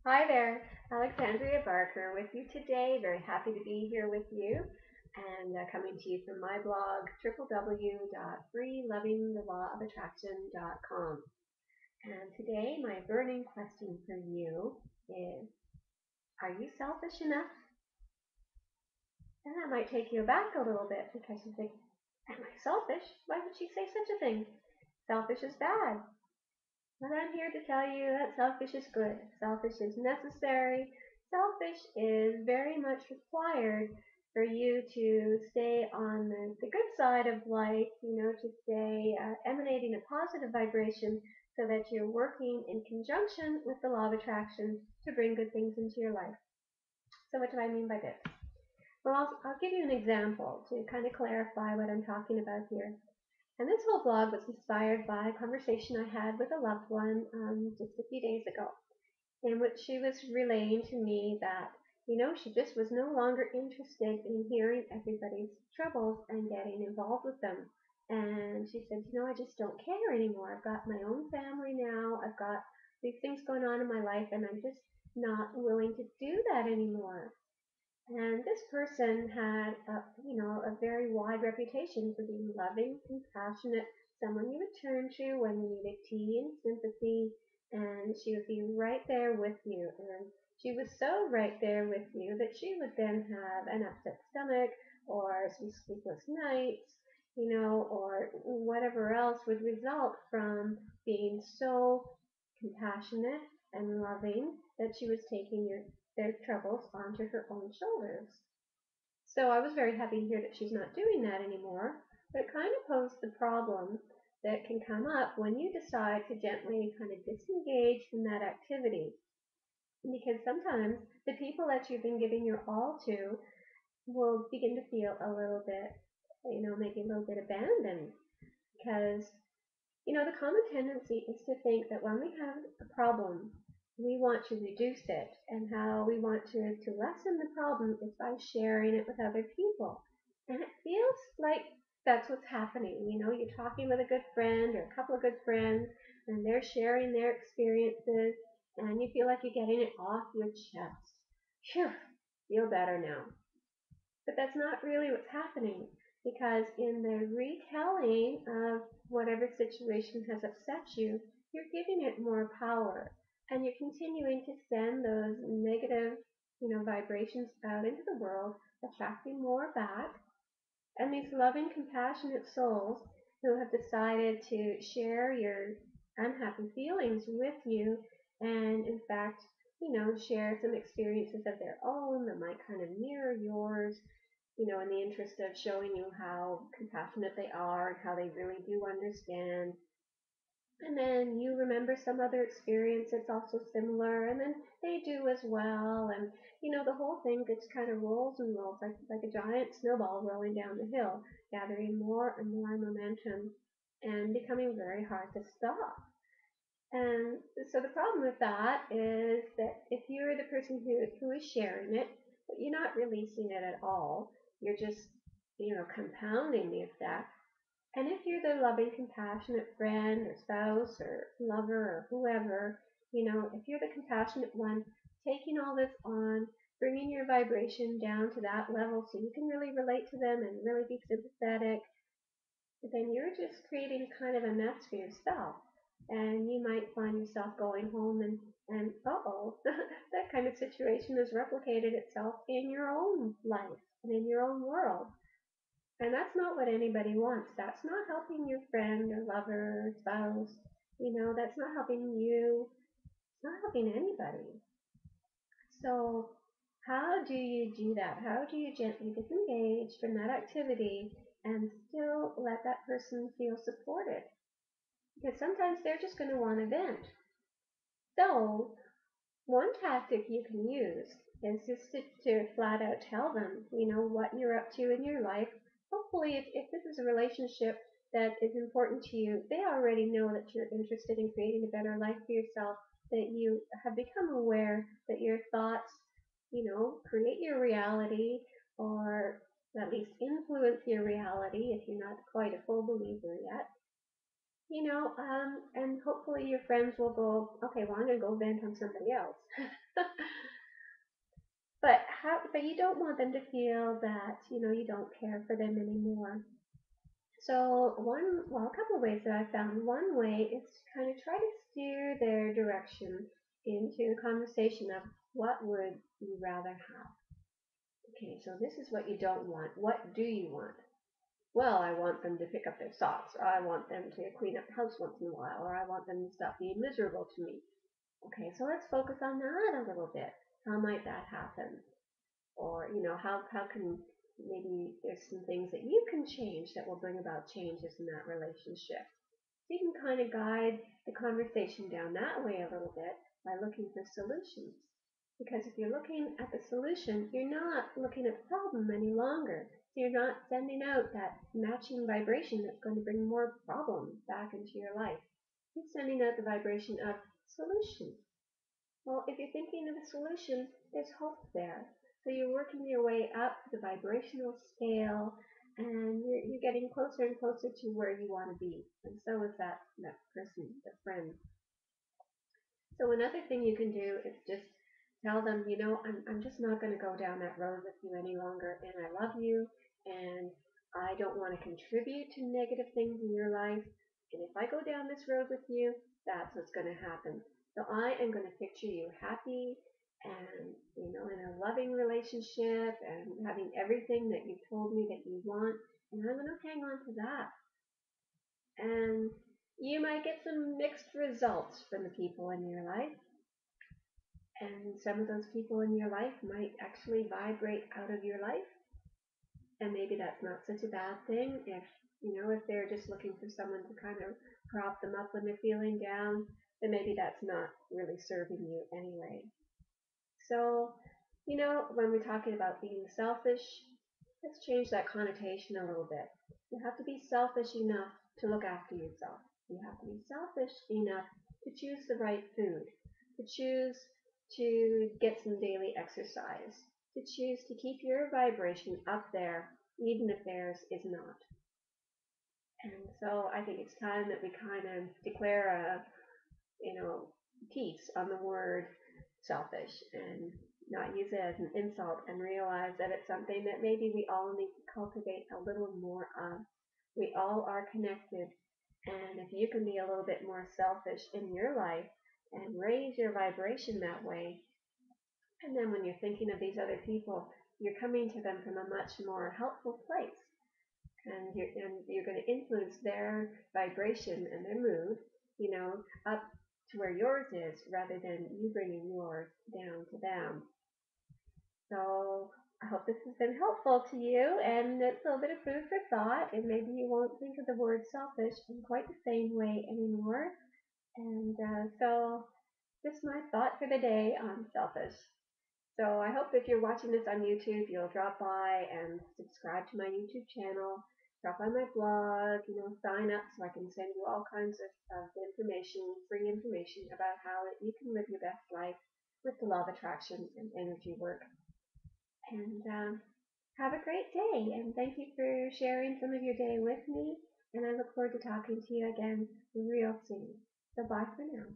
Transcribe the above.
Hi there, Alexandria Barker with you today. Very happy to be here with you and coming to you from my blog, www.freelovingthelawofattraction.com. And today, my burning question for you is, are you selfish enough? And that might take you aback a little bit because you think, am I selfish? Why would she say such a thing? Selfish is bad. But I'm here to tell you that selfish is good. Selfish is necessary. Selfish is very much required for you to stay on the good side of life, to stay emanating a positive vibration so that you're working in conjunction with the law of attraction to bring good things into your life. So what do I mean by this? Well, I'll give you an example to kind of clarify what I'm talking about here. And this whole blog was inspired by a conversation I had with a loved one just a few days ago, in which she was relaying to me that, she just was no longer interested in hearing everybody's troubles and getting involved with them. And she said, I just don't care anymore. I've got my own family now. I've got these things going on in my life, and I'm just not willing to do that anymore. And this person had, a very wide reputation for being loving, compassionate, someone you would turn to when you needed tea and sympathy, and she would be right there with you. And she was so right there with you that she would then have an upset stomach or some sleepless nights, or whatever else would result from being so compassionate and loving that she was taking their troubles onto her own shoulders. So I was very happy to hear that she's not doing that anymore, but it kind of posed the problem that can come up when you decide to gently kind of disengage from that activity. Because sometimes the people that you've been giving your all to will begin to feel a little bit, maybe a little bit abandoned because the common tendency is to think that when we have a problem, we want to reduce it, and how we want to lessen the problem is by sharing it with other people. And it feels like that's what's happening. You're talking with a good friend or a couple of good friends, and they're sharing their experiences, and you feel like you're getting it off your chest. Phew, feel better now. But that's not really what's happening because in the retelling of whatever situation has upset you, you're giving it more power and you're continuing to send those negative, vibrations out into the world, attracting more back. And these loving, compassionate souls who have decided to share your unhappy feelings with you and, in fact, share some experiences of their own that might kind of mirror yours, in the interest of showing you how compassionate they are and how they really do understand. And then you remember some other experience that's also similar, and then they do as well. And, the whole thing just kind of rolls and rolls like a giant snowball rolling down the hill, gathering more and more momentum and becoming very hard to stop. And so the problem with that is that if you're the person who is sharing it, but you're not releasing it at all, you're just, compounding the effect. And if you're the loving, compassionate friend or spouse or lover or whoever, if you're the compassionate one taking all this on, bringing your vibration down to that level so you can really relate to them and really be sympathetic, then you're just creating kind of a mess for yourself. And you might find yourself going home and uh-oh, that kind of situation has replicated itself in your own life and in your own world. And that's not what anybody wants. That's not helping your friend or lover or spouse. That's not helping you. It's not helping anybody. So how do you do that? How do you gently disengage from that activity and still let that person feel supported? Because sometimes they're just going to want to vent. So one tactic you can use is just to flat out tell them, what you're up to in your life. Hopefully, if this is a relationship that is important to you, they already know that you're interested in creating a better life for yourself, that you have become aware that your thoughts, create your reality or at least influence your reality if you're not quite a full believer yet. and hopefully your friends will go, okay, well, I'm going to go vent on somebody else. But you don't want them to feel that, you don't care for them anymore. So a couple of ways that I found. One way is to kind of try to steer their direction into the conversation of what would you rather have? Okay, so this is what you don't want. What do you want? Well, I want them to pick up their socks, or I want them to clean up the house once in a while, or I want them to stop being miserable to me. Okay, so let's focus on that a little bit. How might that happen? Or, how can maybe there's some things that you can change that will bring about changes in that relationship. So you can kind of guide the conversation down that way a little bit by looking for solutions. Because if you're looking at the solution, you're not looking at the problem any longer. So you're not sending out that matching vibration that's going to bring more problems back into your life. You're sending out the vibration of solution. Well, if you're thinking of a solution, there's hope there. So you're working your way up the vibrational scale, and you're getting closer and closer to where you want to be. And so is that person, the friend. So another thing you can do is just tell them, I'm just not going to go down that road with you any longer, and I love you, and I don't want to contribute to negative things in your life. And if I go down this road with you, that's what's going to happen. So I am going to picture you happy and, in a loving relationship and having everything that you've told me that you want, and I'm going to hang on to that. And you might get some mixed results from the people in your life. And some of those people in your life might actually vibrate out of your life. And maybe that's not such a bad thing if they're just looking for someone to kind of prop them up when they're feeling down, then maybe that's not really serving you anyway. So, when we're talking about being selfish, let's change that connotation a little bit. You have to be selfish enough to look after yourself. You have to be selfish enough to choose the right food, to choose to get some daily exercise, to choose to keep your vibration up there, even if theirs is not. And so I think it's time that we kind of declare peace on the word selfish and not use it as an insult and realize that it's something that maybe we all need to cultivate a little more of. We all are connected, and if you can be a little bit more selfish in your life and raise your vibration that way, and then when you're thinking of these other people, you're coming to them from a much more helpful place, and you're going to influence their vibration and their mood, up to where yours is, rather than you bringing yours down to them. So I hope this has been helpful to you, and it's a little bit of food for thought, and maybe you won't think of the word selfish in quite the same way anymore. And so just my thought for the day on selfish. So I hope if you're watching this on YouTube, you'll drop by and subscribe to my YouTube channel, drop on my blog, sign up so I can send you all kinds of information, free information about how you can live your best life with the law of attraction and energy work. And have a great day, and thank you for sharing some of your day with me. And I look forward to talking to you again real soon. So bye for now.